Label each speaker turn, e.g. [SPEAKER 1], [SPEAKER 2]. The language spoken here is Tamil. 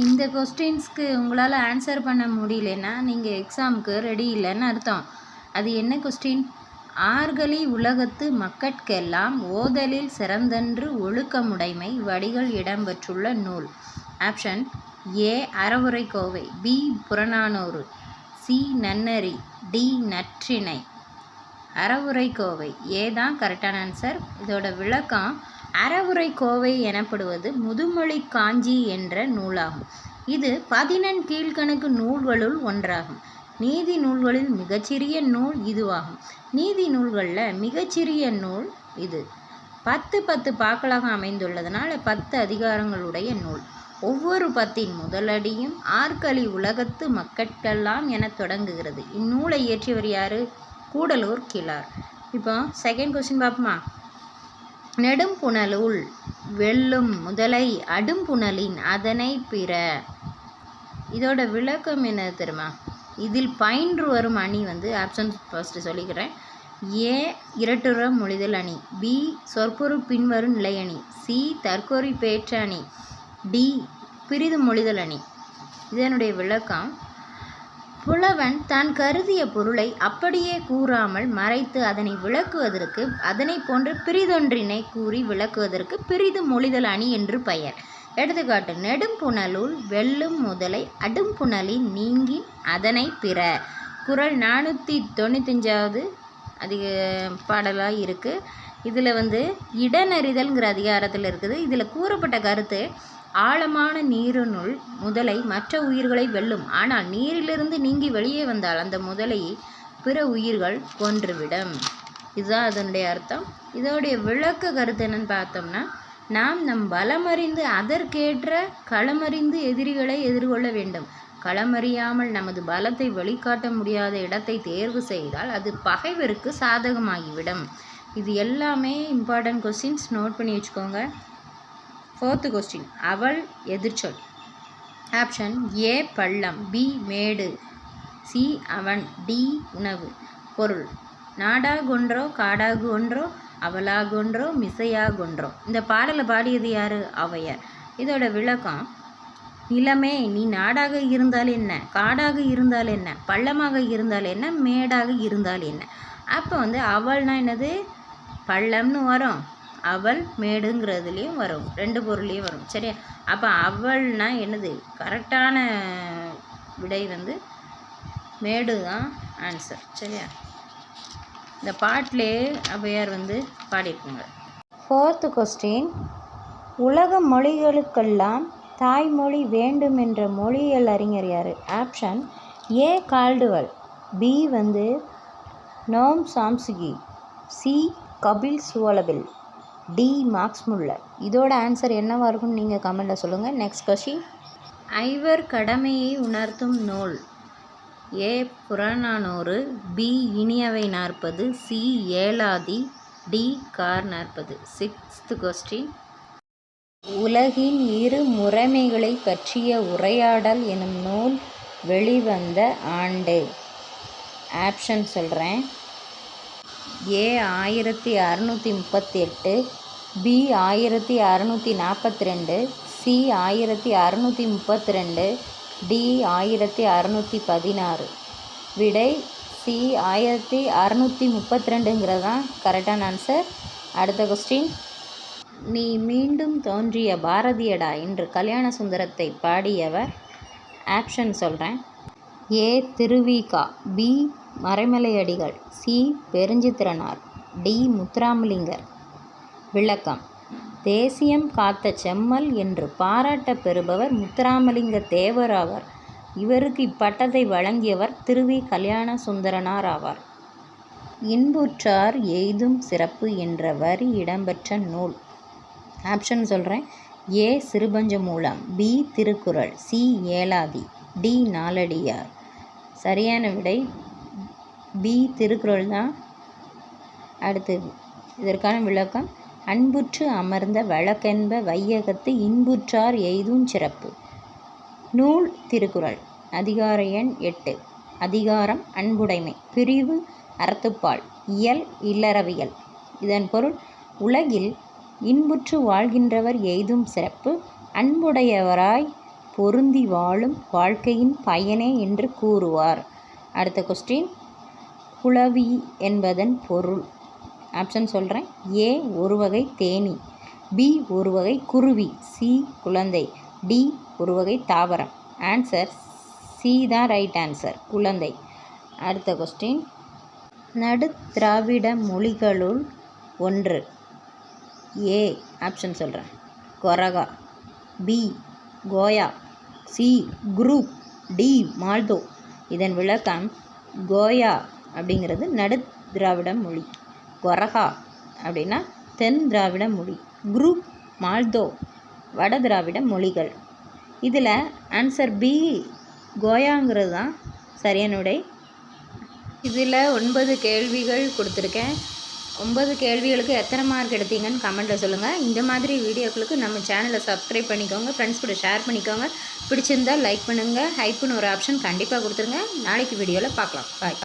[SPEAKER 1] இந்த கொஸ்டின்ஸ்க்கு உங்களால் ஆன்சர் பண்ண முடியலன்னா நீங்கள் எக்ஸாமுக்கு ரெடி இல்லைன்னு அர்த்தம். அது என்ன கொஸ்டின்? ஆர்களி உலகத்து மக்கட்கெல்லாம் ஓதலில் சிறந்தன்று ஒழுக்கமுடைமை வடிகள் இடம்பெற்றுள்ள நூல். Option A Aravuraikkovai, B Purananuru, C Nanneri, D Natrinai. Aravuraikkovai A தான் கரெக்டான ஆன்சர். இதோட விளக்கம்: அறவுரைக்கோவை எனப்படுவது முதுமொழி காஞ்சி என்ற நூலாகும். இது 14 கீழ்கணக்கு நூல்களுள் ஒன்றாகும். நீதி நூல்களில் மிகச்சிறிய நூல் இதுவாகும். நீதி நூல்களில் மிகச்சிறிய நூல் இது. 10 பாக்களாக அமைந்துள்ளதனால 10 அதிகாரங்களுடைய நூல். ஒவ்வொரு பத்தின் முதலடியும் ஆர்களி உலகத்து மக்கட்கெல்லாம் என தொடங்குகிறது. இந்நூலை இயற்றியவர் யாரு? கூடலூர் கிழார். இப்போ செகண்ட் கொஸ்டின் பார்ப்போமா? நெடும்புனலுள் வெல்லும் முதலை அடும்புனலின் அதனை பிற. இதோட விளக்கம் என்ன தெரியுமா? இதில் பயின்று வரும் அணி ஆப்ஷன் ஃபர்ஸ்ட் சொல்லிக்கிறேன். ஏ இரட்டுற மொழிதல் அணி, பி சொற்பொரு பின்வரும் நிலையணி, சி தற்கொறி பேற்ற அணி, டி பிரிது மொழிதல் அணி. இதனுடைய விளக்கம்: புலவன் தான் கருதிய பொருளை அப்படியே கூறாமல் மறைத்து அதனை விளக்குவதற்கு அதனை போன்ற பிரிதொன்றினை கூறி விளக்குவதற்கு பிரிது மொழிதல் அணி என்று பெயர். எடுத்துக்காட்டு: நெடும்புனலுள் வெல்லும் முதலை அடும்புனலின் நீங்கி அதனை பிற. குறள் 495வது பாடலாக இருக்குது. இதில் இடனறிதல்ங்கிற அதிகாரத்தில் இருக்குது. இதில் கூறப்பட்ட கருத்து: ஆழமான நீரினுள் முதலை மற்ற உயிர்களை வெல்லும். ஆனால் நீரிலிருந்து நீங்கி வெளியே வந்தால் அந்த முதலை பிற உயிர்கள் கொன்றுவிடும். இதுதான் அதனுடைய அர்த்தம். இதோடைய விளக்க கருத்து என்னன்னு பார்த்தோம்னா, நாம் நம் பலமறிந்து அதற்கேற்ற களமறிந்து எதிரிகளை எதிர்கொள்ள வேண்டும். களமறியாமல் நமது பலத்தை வெளிக்காட்ட முடியாத இடத்தை தேர்வு செய்தால் அது பகைவருக்கு சாதகமாகிவிடும். இது எல்லாமே இம்பார்ட்டன்ட் கொஸ்டின்ஸ், நோட் பண்ணி வச்சுக்கோங்க. 4th கொஸ்டின்: அவள் எதிர்ச்சொல். ஆப்ஷன் ஏ பள்ளம், பி மேடு, சி அவன், டி உணவு. பொருள்: நாடாகொன்றோ காடாகொன்றோ அவளாகொன்றோ மிசையாகொன்றோ. இந்த பாடலை பாடியது யாரு? ஔவையார். இதோட விளக்கம்: நிலமே, நீ நாடாக இருந்தால் என்ன, காடாக இருந்தால் என்ன, பள்ளமாக இருந்தால் என்ன, மேடாக இருந்தால் என்ன. அப்போ அவள்னா என்னது? பள்ளம்னு வரும், அவள் மேடுங்கிறதுலேயும் வரும், 2 பொருளையும் வரும். சரியா? அப்போ அவள்னா என்னது? கரெக்டான விடை மேடு தான் ஆன்சர். சரியா? இந்த பாட்டிலே ஔவையார் பாடியிருக்குங்க. 4th கொஸ்டின்: உலக மொழிகளுக்கெல்லாம் தாய்மொழி வேண்டும் என்ற மொழியியல் அறிஞர் யார்? Option A Caldwell, B Noam Chomsky, C Kamil Zvelebil, D Max Muller. இதோட ஆன்சர் என்னவாக இருக்கும்னு நீங்கள் கமெண்ட்டில் சொல்லுங்கள். நெக்ஸ்ட் கொஸ்டின்: ஐவர் கடமையை உணர்த்தும் நூல். ஏ Purananuru, B Iniyavai 40, C Elathi, D Kar 40. 6th question: உலகின் இரு முறைமைகளை பற்றிய உரையாடல் எனும் நூல் வெளிவந்த ஆண்டு. ஆப்ஷன் சொல்கிறேன். ஏ 1638, பி 1642, சி 1632, டி 1616. விடை சி 1632ங்கிறது தான் கரெக்டான ஆன்சர். அடுத்த கொஸ்டின்: நீ மீண்டும் தோன்றிய பாரதியடா என்று கல்யாண சுந்தரத்தை பாடியவர். ஆப்ஷன் சொல்கிறேன். A Thiruvika, B Maraimalai Adigal, C Perunchithiranar, D Muthuramalingar. விளக்கம்: தேசியம் காத்த செம்மல் என்று பாராட்ட பெறுபவர் முத்துராமலிங்க தேவர் ஆவார். இவருக்கு இப்பட்டத்தை வழங்கியவர் திருவி கல்யாண சுந்தரனார் ஆவார். இன்புற்றார் எய்தும் சிறப்பு என்ற வரி இடம்பெற்ற நூல். ஆப்ஷன் சொல்கிறேன். A Sirupanchamoolam, B Thirukkural, C Elathi, D Naladiyar. சரியான விடை பி திருக்குறள் தான். அடுத்து இதற்கான விளக்கம்: அன்புற்று அமர்ந்த வழக்கென்ப வையகத்து இன்புற்றார் எய்தும் சிறப்பு. நூல் திருக்குறள். அதிகார எண் 8. அதிகாரம் அன்புடைமை. பிரிவு அறத்துப்பால். இயல் இல்லறவியல். இதன் பொருள்: உலகில் இன்புற்று வாழ்கின்றவர் எய்தும் சிறப்பு அன்புடையவராய் பொருந்தி வாழும் வாழ்க்கையின் பயனே என்று கூறுவார். அடுத்த கொஸ்டின், குளவி என்பதன் பொருள். ஆப்ஷன் சொல்கிறேன். ஏ ஒரு வகை தேனீ, பி ஒரு வகை குருவி, சி குழந்தை, டி ஒரு வகை தாவரம். ஆன்சர் சி தான் ரைட் ஆன்சர், குழந்தை. அடுத்த கொஸ்டின், நடு திராவிட மொழிகளுள் ஒன்று. ஏ ஆப்ஷன் சொல்கிறேன். கொரகா, பி கோயா, சி குரூப், டி மால்தோ. இதன் விளக்கம், கோயா அப்படிங்கிறது நடு திராவிட மொழி, கொரகா அப்படின்னா தென் திராவிட மொழி, குரூப் மால்தோ வட திராவிட மொழிகள். இதில் ஆன்சர் பி கோயாங்கிறது தான் சரியான விடை. இதில் 9 கேள்விகள் கொடுத்துருக்கேன். 9 கேள்விகளுக்கு எத்தனை மார்க் எடுத்தீங்கன்னு கமெண்ட்டில் சொல்லுங்கள். இந்த மாதிரி வீடியோக்களுக்கு நம்ம சேனலை சப்ஸ்கிரைப் பண்ணிக்கோங்க, ஃப்ரெண்ட்ஸ் கூட ஷேர் பண்ணிக்கோங்க. பிடிச்சிருந்தால் லைக் பண்ணுங்கள். ஹைப்புன்னு ஒரு ஆப்ஷன் கண்டிப்பாக கொடுத்துருங்க. நாளைக்கு வீடியோவில் பார்க்கலாம். பாய்.